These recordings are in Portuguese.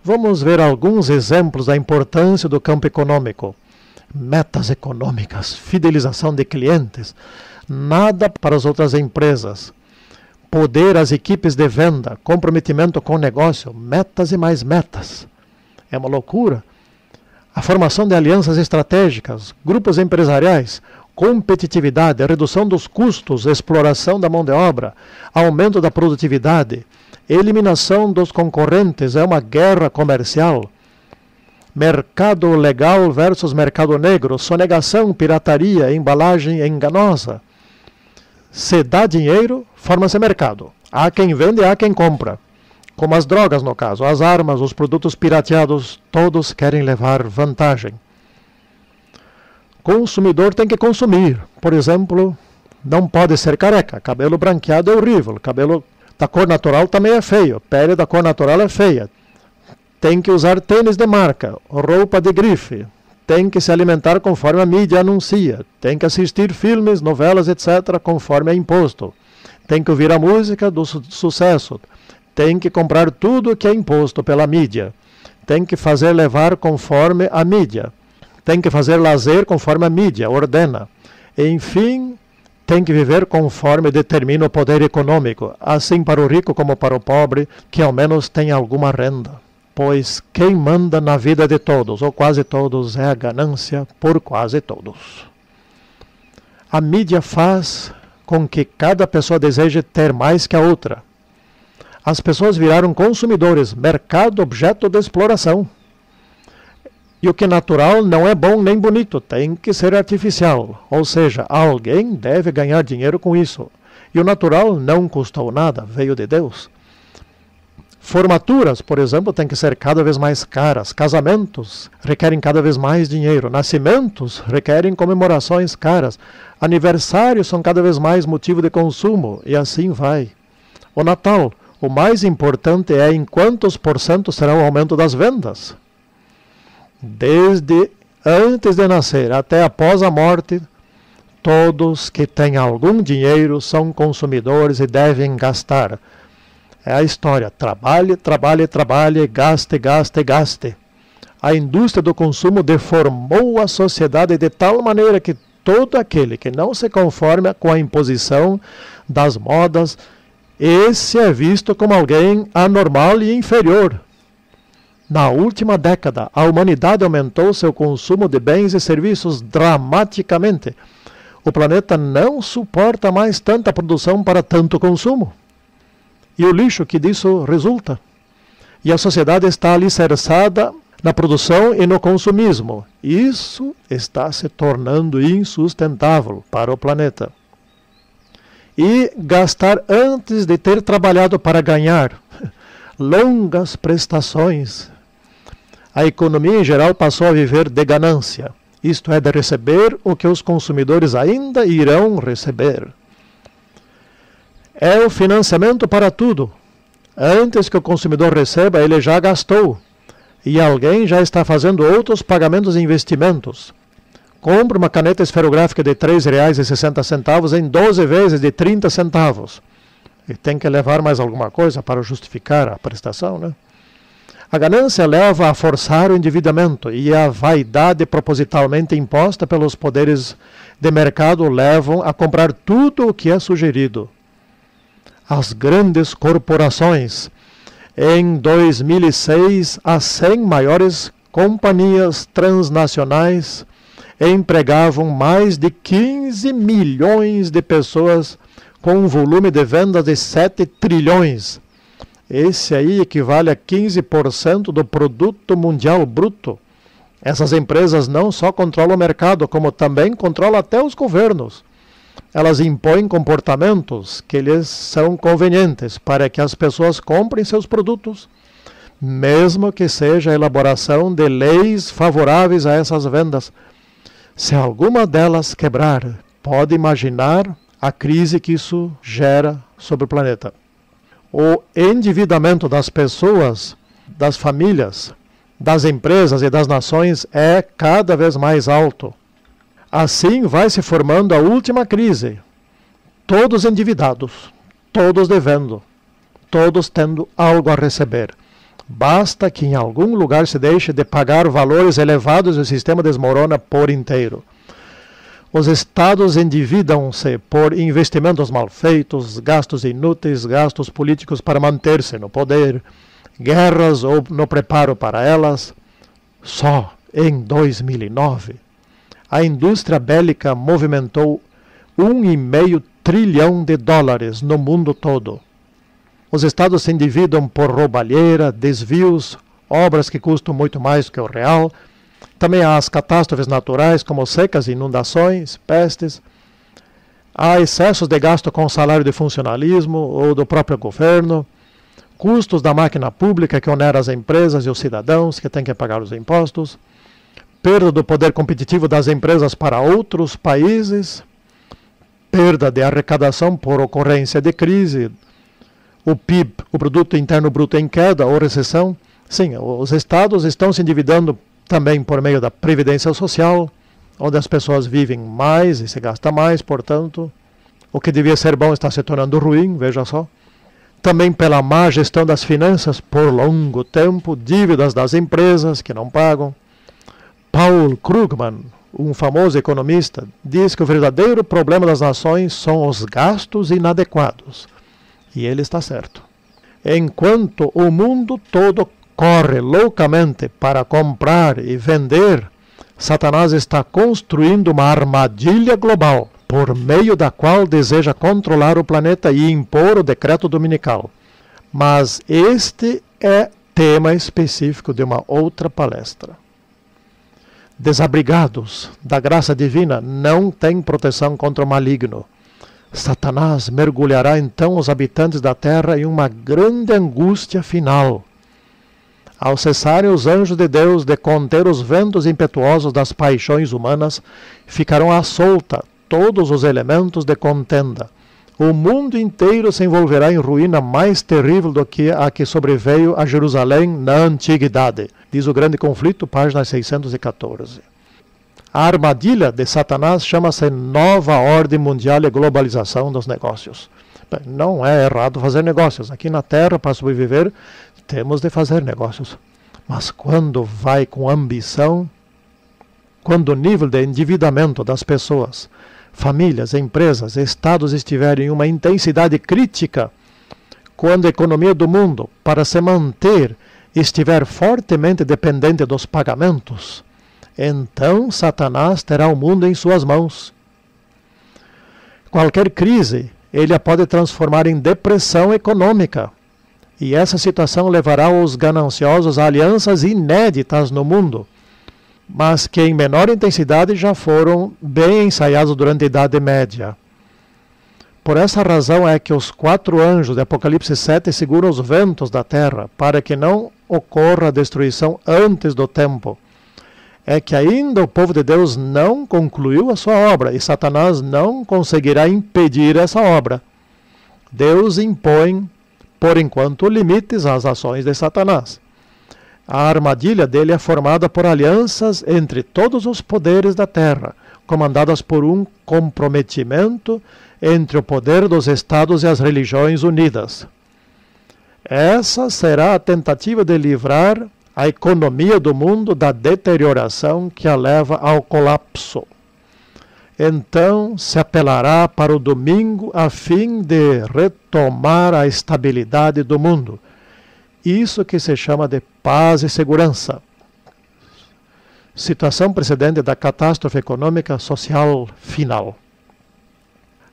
Vamos ver alguns exemplos da importância do campo econômico. Metas econômicas, fidelização de clientes, nada para as outras empresas. Poder às equipes de venda, comprometimento com o negócio, metas e mais metas. É uma loucura. A formação de alianças estratégicas, grupos empresariais, competitividade, redução dos custos, exploração da mão de obra, aumento da produtividade, eliminação dos concorrentes, é uma guerra comercial. Mercado legal versus mercado negro, sonegação, pirataria, embalagem enganosa. Se dá dinheiro, forma-se mercado. Há quem vende e há quem compra. Como as drogas, no caso, as armas, os produtos pirateados, todos querem levar vantagem. Consumidor tem que consumir. Por exemplo, não pode ser careca. Cabelo branqueado é horrível. Cabelo da cor natural também é feio. Pele da cor natural é feia. Tem que usar tênis de marca, roupa de grife. Tem que se alimentar conforme a mídia anuncia. Tem que assistir filmes, novelas, etc., conforme é imposto. Tem que ouvir a música do sucesso. Tem que comprar tudo que é imposto pela mídia. Tem que fazer levar conforme a mídia. Tem que fazer lazer conforme a mídia ordena. Enfim, tem que viver conforme determina o poder econômico, assim para o rico como para o pobre, que ao menos tem alguma renda. Pois quem manda na vida de todos, ou quase todos, é a ganância por quase todos. A mídia faz com que cada pessoa deseje ter mais que a outra. As pessoas viraram consumidores, mercado objeto de exploração. E o que é natural não é bom nem bonito, tem que ser artificial. Ou seja, alguém deve ganhar dinheiro com isso. E o natural não custou nada, veio de Deus. Formaturas, por exemplo, têm que ser cada vez mais caras. Casamentos requerem cada vez mais dinheiro. Nascimentos requerem comemorações caras. Aniversários são cada vez mais motivo de consumo. E assim vai. O Natal, o mais importante é em quantos por cento será o aumento das vendas. Desde antes de nascer até após a morte, todos que têm algum dinheiro são consumidores e devem gastar. É a história, trabalhe, trabalhe, trabalhe, gaste, gaste, gaste. A indústria do consumo deformou a sociedade de tal maneira que todo aquele que não se conforma com a imposição das modas, esse é visto como alguém anormal e inferior. Na última década, a humanidade aumentou seu consumo de bens e serviços dramaticamente. O planeta não suporta mais tanta produção para tanto consumo. E o lixo que disso resulta. E a sociedade está alicerçada na produção e no consumismo. Isso está se tornando insustentável para o planeta. E gastar antes de ter trabalhado para ganhar. Longas prestações. A economia em geral passou a viver de ganância. Isto é, de receber o que os consumidores ainda irão receber. É o financiamento para tudo. Antes que o consumidor receba, ele já gastou. E alguém já está fazendo outros pagamentos e investimentos. Compre uma caneta esferográfica de R$ 3,60 em 12 vezes de 30 centavos. E tem que levar mais alguma coisa para justificar a prestação, né? A ganância leva a forçar o endividamento e a vaidade propositalmente imposta pelos poderes de mercado levam a comprar tudo o que é sugerido. As grandes corporações. Em 2006, as 100 maiores companhias transnacionais empregavam mais de 15 milhões de pessoas com um volume de vendas de 7 trilhões. Esse aí equivale a 15% do produto mundial bruto. Essas empresas não só controlam o mercado, como também controlam até os governos. Elas impõem comportamentos que lhes são convenientes para que as pessoas comprem seus produtos, mesmo que seja a elaboração de leis favoráveis a essas vendas. Se alguma delas quebrar, pode imaginar a crise que isso gera sobre o planeta. O endividamento das pessoas, das famílias, das empresas e das nações é cada vez mais alto. Assim vai se formando a última crise. Todos endividados, todos devendo, todos tendo algo a receber. Basta que em algum lugar se deixe de pagar valores elevados e o sistema desmorona por inteiro. Os estados endividam-se por investimentos mal feitos, gastos inúteis, gastos políticos para manter-se no poder, guerras ou no preparo para elas. Só em 2009, a indústria bélica movimentou $1,5 trilhão no mundo todo. Os estados se endividam por roubalheira, desvios, obras que custam muito mais do que o real. Também há as catástrofes naturais, como secas, inundações, pestes. Há excessos de gasto com salário de funcionalismo ou do próprio governo. Custos da máquina pública que onera as empresas e os cidadãos que têm que pagar os impostos. Perda do poder competitivo das empresas para outros países. Perda de arrecadação por ocorrência de crise. O PIB, o Produto Interno Bruto, em queda ou recessão. Sim, os estados estão se endividando também por meio da Previdência Social, onde as pessoas vivem mais e se gasta mais, portanto, o que devia ser bom está se tornando ruim, veja só. Também pela má gestão das finanças por longo tempo, dívidas das empresas que não pagam. Paul Krugman, um famoso economista, diz que o verdadeiro problema das nações são os gastos inadequados. E ele está certo. Enquanto o mundo todo corre loucamente para comprar e vender, Satanás está construindo uma armadilha global, por meio da qual deseja controlar o planeta e impor o decreto dominical. Mas este é tema específico de uma outra palestra. Desabrigados da graça divina não têm proteção contra o maligno. Satanás mergulhará então os habitantes da terra em uma grande angústia final. Ao cessarem os anjos de Deus de conter os ventos impetuosos das paixões humanas, ficarão à solta todos os elementos de contenda. O mundo inteiro se envolverá em ruína mais terrível do que a que sobreveio a Jerusalém na antiguidade, diz o Grande Conflito, página 614. A armadilha de Satanás chama-se Nova Ordem Mundial e Globalização dos Negócios. Não é errado fazer negócios. Aqui na Terra, para sobreviver, temos de fazer negócios. Mas quando vai com ambição, quando o nível de endividamento das pessoas, famílias, empresas, estados estiverem em uma intensidade crítica, quando a economia do mundo, para se manter, estiver fortemente dependente dos pagamentos, então Satanás terá o mundo em suas mãos. Qualquer crise, ele a pode transformar em depressão econômica. E essa situação levará os gananciosos a alianças inéditas no mundo, mas que em menor intensidade já foram bem ensaiados durante a Idade Média. Por essa razão é que os 4 anjos de Apocalipse 7 seguram os ventos da terra, para que não ocorra a destruição antes do tempo. É que ainda o povo de Deus não concluiu a sua obra, e Satanás não conseguirá impedir essa obra. Deus impõe, por enquanto, limites às ações de Satanás. A armadilha dele é formada por alianças entre todos os poderes da terra, comandadas por um comprometimento entre o poder dos estados e as religiões unidas. Essa será a tentativa de livrar a economia do mundo da deterioração que a leva ao colapso. Então se apelará para o domingo a fim de retomar a estabilidade do mundo. Isso que se chama de paz e segurança. Situação precedente da catástrofe econômica social final.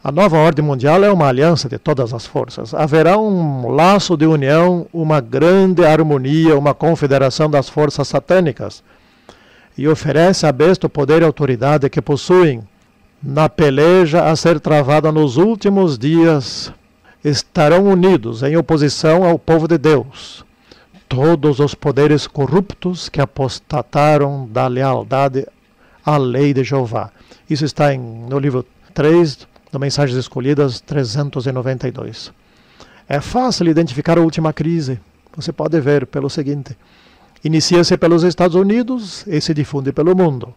A nova ordem mundial é uma aliança de todas as forças. Haverá um laço de união, uma grande harmonia, uma confederação das forças satânicas. E oferece à besta o poder e autoridade que possuem na peleja a ser travada nos últimos dias. Estarão unidos em oposição ao povo de Deus todos os poderes corruptos que apostataram da lealdade à lei de Jeová. Isso está no livro 3 do Mensagens Escolhidas 392. É fácil identificar a última crise. Você pode ver pelo seguinte: inicia-se pelos Estados Unidos e se difunde pelo mundo.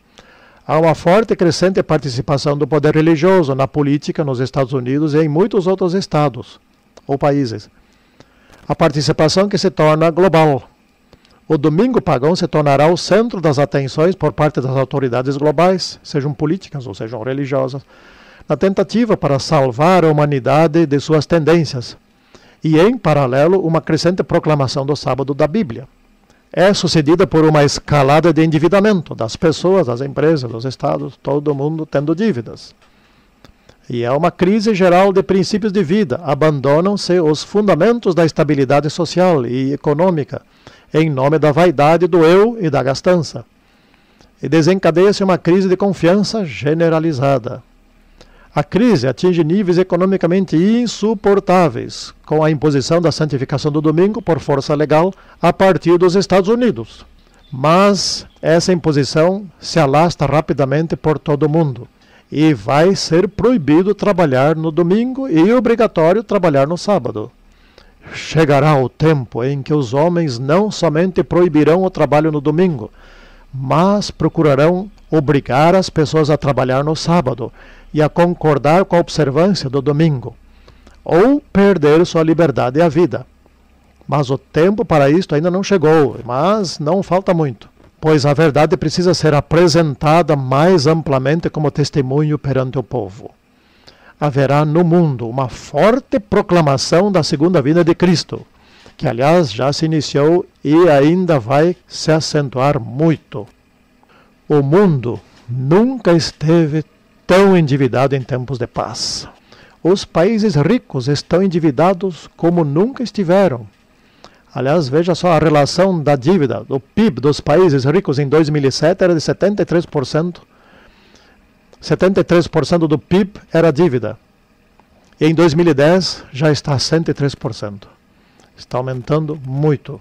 Há uma forte e crescente participação do poder religioso na política nos Estados Unidos e em muitos outros estados ou países. A participação que se torna global. O domingo pagão se tornará o centro das atenções por parte das autoridades globais, sejam políticas ou sejam religiosas, na tentativa para salvar a humanidade de suas tendências, e em paralelo uma crescente proclamação do sábado da Bíblia. É sucedida por uma escalada de endividamento das pessoas, das empresas, dos estados, todo mundo tendo dívidas. E é uma crise geral de princípios de vida. Abandonam-se os fundamentos da estabilidade social e econômica em nome da vaidade do eu e da gastança. E desencadeia-se uma crise de confiança generalizada. A crise atinge níveis economicamente insuportáveis, com a imposição da santificação do domingo por força legal a partir dos Estados Unidos. Mas essa imposição se alastra rapidamente por todo o mundo. E vai ser proibido trabalhar no domingo e obrigatório trabalhar no sábado. Chegará o tempo em que os homens não somente proibirão o trabalho no domingo, mas procurarão obrigar as pessoas a trabalhar no sábado e a concordar com a observância do domingo, ou perder sua liberdade e a vida. Mas o tempo para isto ainda não chegou, mas não falta muito, pois a verdade precisa ser apresentada mais amplamente como testemunho perante o povo. Haverá no mundo uma forte proclamação da segunda vinda de Cristo, que aliás já se iniciou e ainda vai se acentuar muito. O mundo nunca esteve tão endividado em tempos de paz. Os países ricos estão endividados como nunca estiveram. Aliás, veja só a relação da dívida, do PIB dos países ricos em 2007 era de 73%. 73% do PIB era dívida. E em 2010 já está 103%. Está aumentando muito.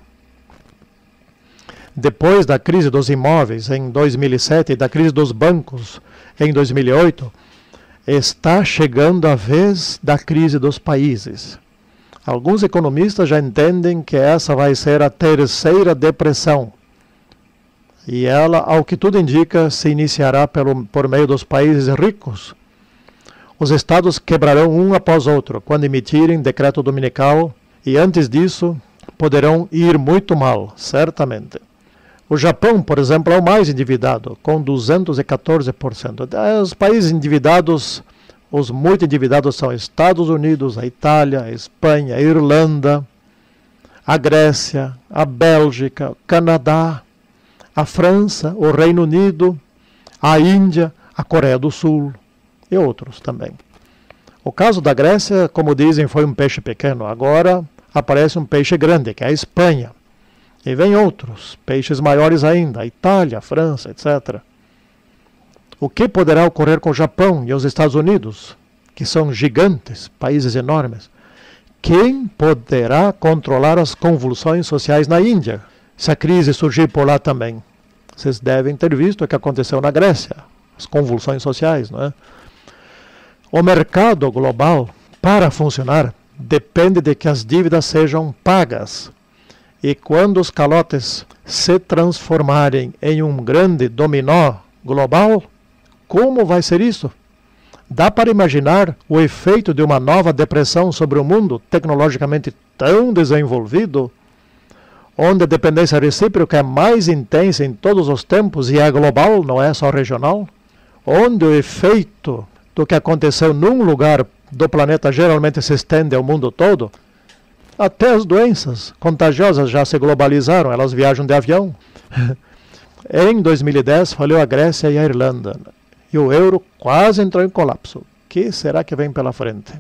Depois da crise dos imóveis em 2007 e da crise dos bancos em 2008, está chegando a vez da crise dos países. Alguns economistas já entendem que essa vai ser a terceira depressão. E ela, ao que tudo indica, se iniciará por meio dos países ricos. Os estados quebrarão um após outro quando emitirem decreto dominical e antes disso poderão ir muito mal, certamente. O Japão, por exemplo, é o mais endividado, com 214%. Os países endividados, os muito endividados são Estados Unidos, a Itália, a Espanha, a Irlanda, a Grécia, a Bélgica, o Canadá, a França, o Reino Unido, a Índia, a Coreia do Sul e outros também. O caso da Grécia, como dizem, foi um peixe pequeno. Agora aparece um peixe grande, que é a Espanha. E vem outros, peixes maiores ainda, a Itália, a França, etc. O que poderá ocorrer com o Japão e os Estados Unidos, que são gigantes, países enormes? Quem poderá controlar as convulsões sociais na Índia, se a crise surgir por lá também? Vocês devem ter visto o que aconteceu na Grécia, as convulsões sociais, não é? O mercado global, para funcionar, depende de que as dívidas sejam pagas. E quando os calotes se transformarem em um grande dominó global, como vai ser isso? Dá para imaginar o efeito de uma nova depressão sobre o mundo tecnologicamente tão desenvolvido, onde a dependência recíproca é mais intensa em todos os tempos e é global, não é só regional? Onde o efeito do que aconteceu num lugar do planeta geralmente se estende ao mundo todo? Até as doenças contagiosas já se globalizaram, elas viajam de avião. Em 2010 falhou a Grécia e a Irlanda, e o euro quase entrou em colapso. O que será que vem pela frente?